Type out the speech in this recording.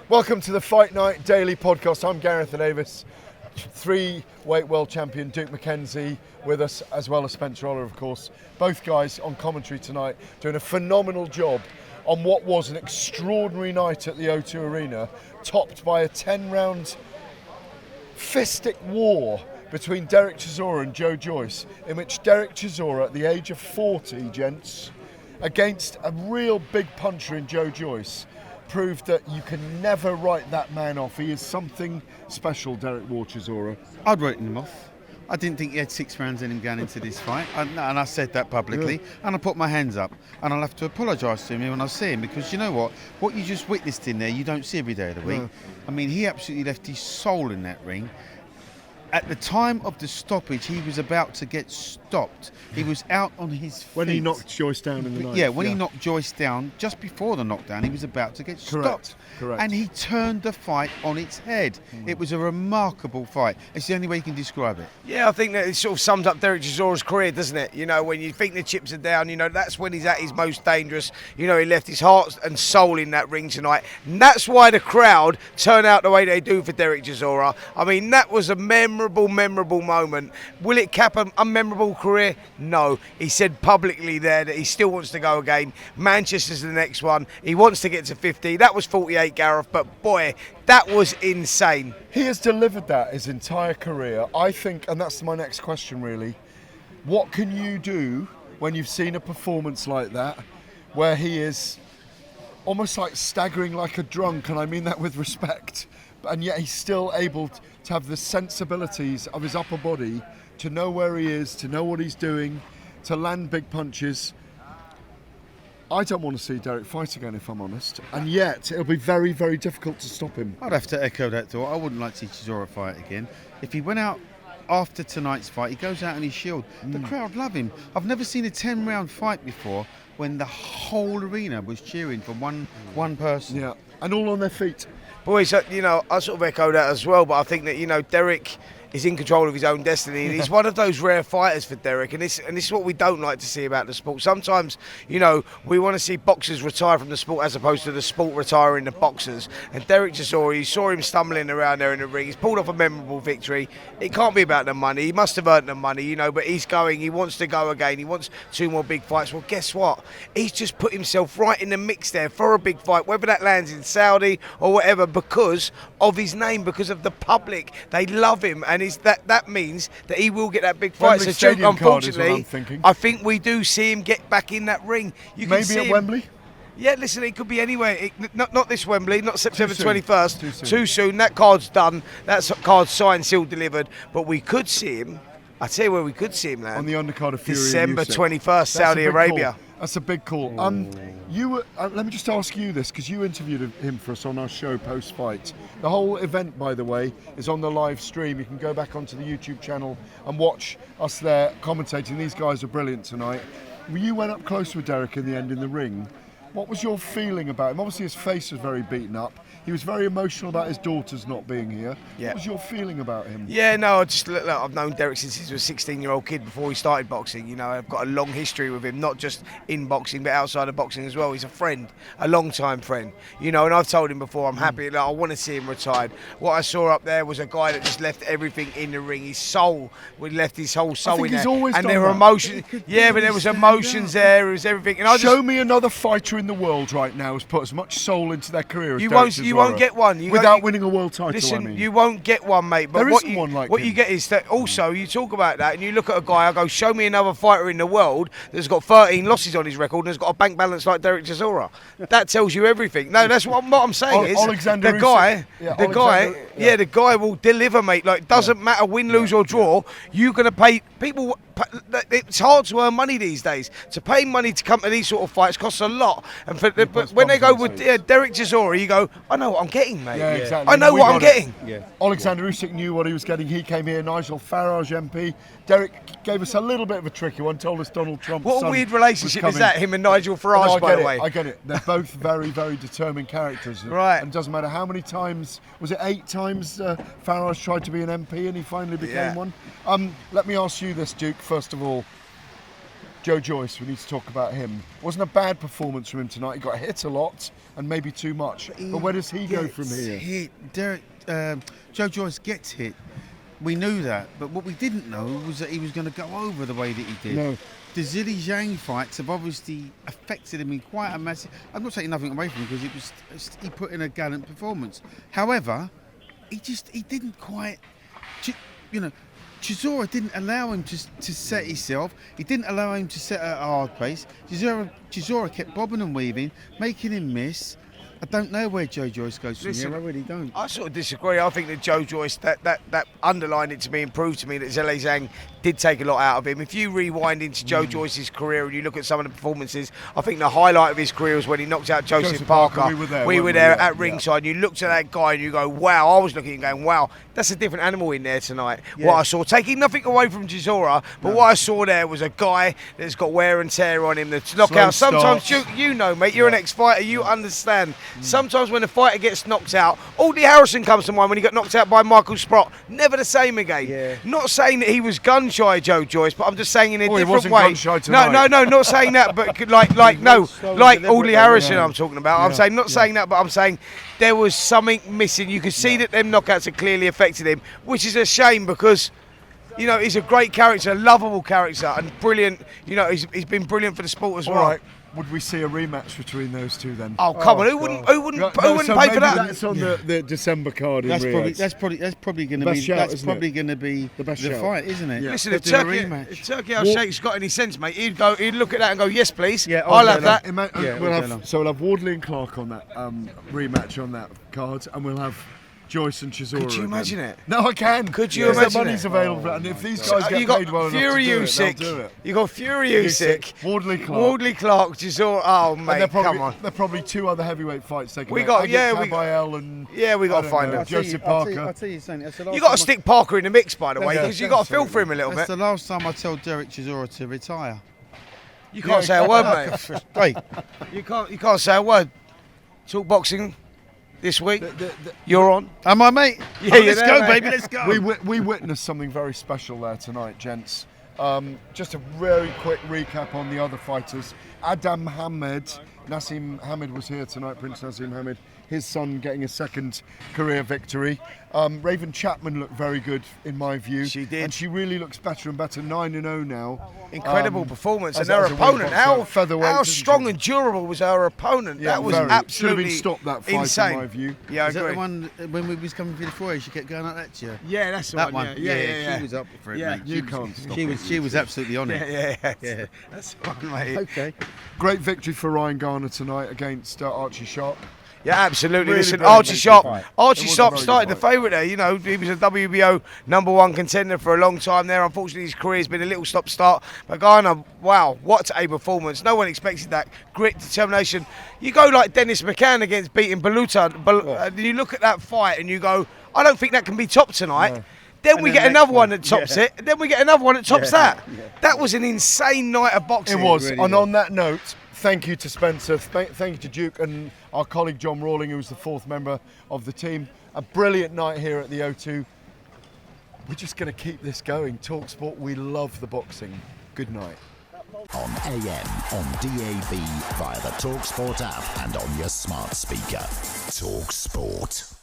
Welcome to the Fight Night Daily Podcast. I'm Gareth Davis, three-weight world champion Duke McKenzie with us, as well as Spencer Oller, of course. Both guys on commentary tonight doing a phenomenal job on what was an extraordinary night at the O2 Arena, topped by a 10-round fistic war between Derek Chisora and Joe Joyce, in which Derek Chisora, at the age of 40, gents, against a real big puncher in Joe Joyce, proved that you can never write that man off. He is something special, Derek Chisora. I'd written him off. I didn't think he had 6 rounds in him going into this fight, and I said that publicly, and I put my hands up, and I'll have to apologise to him when I see him, because you know what you just witnessed in there, you don't see every day of the week. I mean, he absolutely left his soul in that ring. At the time of the stoppage, he was about to get stopped. He was out on his feet. When he knocked Joyce down in the night. Yeah, when he knocked Joyce down, just before the knockdown, he was about to get stopped. Correct. And he turned the fight on its head. It was a remarkable fight. It's the only way you can describe it. Yeah, I think that it sort of sums up Derek Chisora's career, doesn't it? You know, when you think the chips are down, you know, that's when he's at his most dangerous. You know, he left his heart and soul in that ring tonight. And that's why the crowd turn out the way they do for Derek Chisora. I mean, that was a memorable moment. Will it cap an unmemorable career? No. He said publicly there that he still wants to go again. Manchester's the next one. He wants to get to 50. That was 48, Gareth, but boy, that was insane. He has delivered that his entire career. I think, and that's my next question really, what can you do when you've seen a performance like that, where he is almost like staggering like a drunk, and I mean that with respect, and yet he's still able to have the sensibilities of his upper body to know where he is, to know what he's doing, to land big punches. I don't want to see Derek fight again, if I'm honest, and yet it'll be very, very difficult to stop him. I'd have to echo that thought. I wouldn't like to see Chisora fight again. If he went out after tonight's fight, he goes out on his shield. The crowd love him. I've never seen a 10-round fight before when the whole arena was cheering for one person. Yeah, and all on their feet. Boys, you know, I sort of echo that as well, but I think that, you know, Derek is in control of his own destiny, and he's one of those rare fighters for Derek, and this is what we don't like to see about the sport. Sometimes, you know, we want to see boxers retire from the sport as opposed to the sport retiring the boxers, and Derek Chisora, you saw him stumbling around there in the ring. He's pulled off a memorable victory. It can't be about the money. He must have earned the money, you know, but he's going. He wants to go again. He wants 2 more big fights. Well, guess what? He's just put himself right in the mix there for a big fight, whether that lands in Saudi or whatever, because of his name, because of the public. They love him, and that means that he will get that big fight. Wembley So, Stadium unfortunately, card is what I'm I think we do see him get back in that ring. You can Maybe see at him, Wembley? Yeah, listen, it could be anywhere. Not this Wembley, not September Too soon. 21st. Too soon. That card's done. That card's signed, sealed, delivered. But we could see him. I tell you where we could see him land. On the undercard of Fury December and Usyk. 21st, That's Saudi a big Arabia. Call. That's a big call. You were, let me just ask you this, because you interviewed him for us on our show post-fight. The whole event, by the way, is on the live stream. You can go back onto the YouTube channel and watch us there commentating. These guys are brilliant tonight. You went up close with Derek in the end in the ring. What was your feeling about him? Obviously his face was very beaten up. He was very emotional about his daughters not being here. Yeah. What was your feeling about him? Yeah, no, look, I've known Derek since he was a 16-year-old kid before he started boxing. You know, I've got a long history with him, not just in boxing, but outside of boxing as well. He's a friend, a long-time friend. You know, and I've told him before, I'm happy, I want to see him retired. What I saw up there was a guy that just left everything in the ring. His soul, we left his whole soul in he's there. always And done there were that. emotions. Yeah, but there was emotions there, there was everything. And Show me another fighter in the world right now who's put as much soul into their career as You Derek won't Chisora. get one. Without winning a world title, Listen, I mean. you won't get one, mate. But There what isn't you, one like what him. you get is that also you talk about that and you look at a guy, I go, show me another fighter in the world that's got 13 losses on his record and has got a bank balance like Derek Chisora. That tells you everything. No, that's what I'm saying is Alexander the Usyk. guy, the guy will deliver, mate. Like, doesn't matter win, lose or draw. You're going to pay people. It's hard to earn money these days. To pay money to come to these sort of fights costs a lot. And but when they go with Derek Chisora, you go, I know what I'm getting, mate. Yeah, exactly. I know what I'm getting. Yeah. Alexander Usyk knew what he was getting. He came here. Nigel Farage MP. Derek gave us a little bit of a tricky one. Told us Donald Trump's What a son weird was relationship is coming. that, him and Nigel Farage, No, I by get the it, way? I get it. They're both very, very determined characters. Right. And it doesn't matter how many times, was it 8 times Farage tried to be an MP and he finally became one? Let me ask you this, Duke, first of all. Joe Joyce, we need to talk about him. Wasn't a bad performance from him tonight. He got hit a lot and maybe too much. But where does he go from here? Joe Joyce gets hit. We knew that, but what we didn't know was that he was going to go over the way that he did. No. The Zhilei Zhang fights have obviously affected him in quite a massive... I'm not taking nothing away from him because he put in a gallant performance. However, he didn't quite... Chisora didn't allow him to set himself. He didn't allow him to set at a hard pace. Chisora kept bobbing and weaving, making him miss. I don't know where Joe Joyce goes from here. I really don't. I sort of disagree. I think that Joe Joyce, that underlined it to me and proved to me that Zhilei Zhang did take a lot out of him. If you rewind into Joe Joyce's career and you look at some of the performances, I think the highlight of his career was when he knocked out Joseph Parker. We were there at ringside. You looked at that guy and you go, wow. I was looking and going, wow, that's a different animal in there tonight. Yeah. What I saw, taking nothing away from Chisora, but what I saw there was a guy that's got wear and tear on him. The knockout. Sometimes, you know, mate, you're an ex-fighter. You understand. Sometimes when a fighter gets knocked out, Audley Harrison comes to mind when he got knocked out by Michael Sprott. Never the same again. Yeah. Not saying that he was gun shy, Joe Joyce, but I'm just saying in a different he wasn't way. Gun shy tonight. No, not saying that, but like Audley Harrison, I'm talking about. I'm saying saying that, but I'm saying there was something missing. You could see that them knockouts had clearly affected him, which is a shame because. You know, he's a great character, a lovable character, and brilliant. You know, he's been brilliant for the sport as well. All right. Would we see a rematch between those two then? Oh come on! Who wouldn't pay for that? That's on the December card. That's probably going to be the best fight, isn't it? Yeah. Listen, if Turkey Al Sheikh's got any sense, mate, he'd look at that and go, yes, please. Yeah, I'll have that. We'll have Wardley and Clark on that rematch on that card, and we'll have Joyce and Chisora. Could you imagine it? No, I can. Could you imagine the money's available, and if these guys get paid well enough to do it, they'll do it. You got Fury Usyk, Wardley Clark, Chisora. Oh mate, come on. There are probably two other heavyweight fights they can we make. got we got to find them. Joseph Parker. I'll tell you something. You got to stick Parker in the mix, by the way, because you got to feel for him a little bit. That's the last time I told Derek Chisora to retire. You can't say a word, mate. Wait, you can't say a word. Talk boxing. This week, you're on. Am I, mate? Yeah, let's go, baby. Let's go. We witnessed something very special there tonight, gents. Just a very quick recap on the other fighters. Adam Hamed, Nassim Hamed was here tonight. Prince Nassim Hamed, his son getting a second career victory. Raven Chapman looked very good in my view. She did. And she really looks better and better, 9-0 now. Incredible performance. And her opponent, how strong and durable was her opponent? Yeah, that was absolutely should have been stopped that fight insane. In my view. Yeah, I Is agree. that the one when we was coming through the foyer, she kept going like that to you? Yeah, that's the that one. Yeah. She was up for it, mate. You can't stop She was absolutely on it. Yeah. That's the one, mate. Okay. Great victory for Ryan Garner tonight against Archie Sharp. Yeah, absolutely. Really Listen, brilliant Archie Sharp very started good the favourite there. You know, he was a WBO #1 contender for a long time there. Unfortunately, his career's been a little stop-start. But Garner, wow, what a performance. No one expected that. Grit, determination. You go like Dennis McCann against beating Baluta. You look at that fight and you go, I don't think that can be topped tonight. No. Then we get another one that tops it. And then we get another one that tops that. Yeah. That was an insane night of boxing. It was. Really and on that note, thank you to Spencer, thank you to Duke and our colleague John Rawling, who was the fourth member of the team. A brilliant night here at the O2. We're just going to keep this going. talkSPORT, we love the boxing. Good night. On AM, on DAB, via the talkSPORT app and on your smart speaker. talkSPORT.